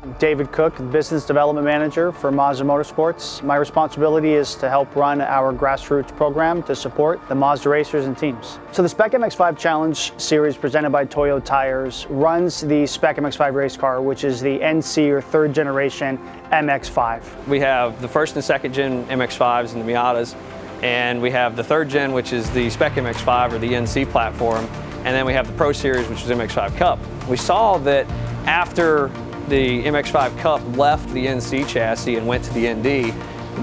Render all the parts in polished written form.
I'm David Cook, Business Development Manager for Mazda Motorsports. My responsibility is to help run our grassroots program to support the Mazda racers and teams. So the Spec MX-5 Challenge Series presented by Toyo Tires runs the Spec MX-5 race car, which is the NC or third generation MX-5. We have the first and second gen MX-5s and the Miatas, and we have the third gen, which is the Spec MX-5 or the NC platform, and then we have the Pro Series, which is MX-5 Cup. We saw that after the MX-5 Cup left the NC chassis and went to the ND,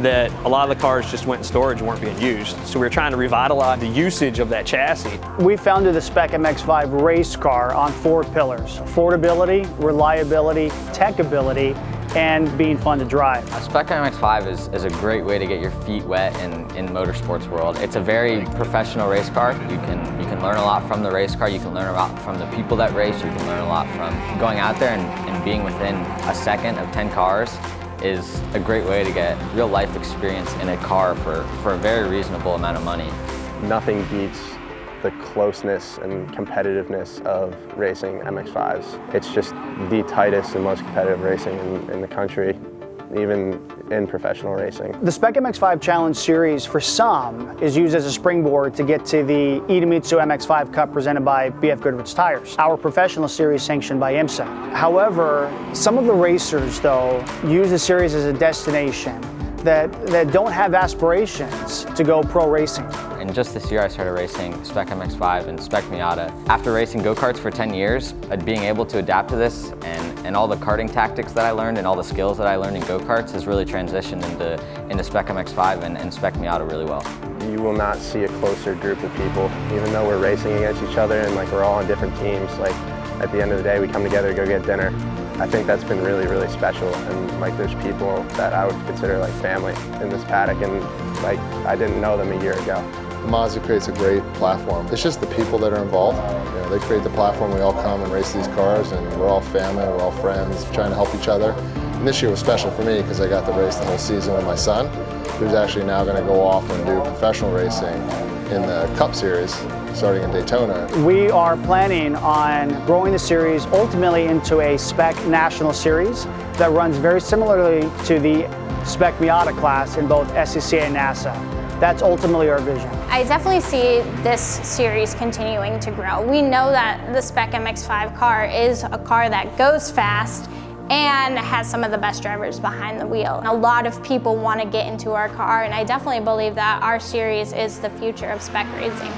that a lot of the cars just went in storage and weren't being used. So we were trying to revitalize the usage of that chassis. We founded the Spec MX-5 race car on 4 pillars: affordability, reliability, techability, and being fun to drive. A Spec MX-5 is a great way to get your feet wet in motorsports world. It's a very professional race car. You can learn a lot from the race car. You can learn a lot from the people that race. You can learn a lot from going out there and being within a second of 10 cars is a great way to get real life experience in a car for a very reasonable amount of money. Nothing beats the closeness and competitiveness of racing MX-5s. It's just the tightest and most competitive racing in the country, even in professional racing. The Spec MX-5 Challenge Series, for some, is used as a springboard to get to the Idemitsu MX-5 Cup presented by BF Goodrich Tires, our professional series sanctioned by IMSA. However, some of the racers, though, use the series as a destination that don't have aspirations to go pro racing. And just this year I started racing Spec MX-5 and Spec Miata. After racing go-karts for 10 years, being able to adapt to this and all the karting tactics that I learned and all the skills that I learned in go-karts has really transitioned into Spec MX-5 and Spec Miata really well. You will not see a closer group of people, even though we're racing against each other and like we're all on different teams. Like at the end of the day, we come together to go get dinner. I think that's been really, really special, and like there's people that I would consider like family in this paddock, and like I didn't know them a year ago. Mazda creates a great platform. It's just the people that are involved. You know, they create the platform, we all come and race these cars, and we're all family, we're all friends, trying to help each other. And this year was special for me because I got to race the whole season with my son, who's actually now going to go off and do professional racing in the Cup Series, starting in Daytona. We are planning on growing the series ultimately into a Spec National Series that runs very similarly to the Spec Miata class in both SCCA and NASA. That's ultimately our vision. I definitely see this series continuing to grow. We know that the Spec MX-5 car is a car that goes fast and has some of the best drivers behind the wheel. A lot of people want to get into our car, and I definitely believe that our series is the future of spec racing.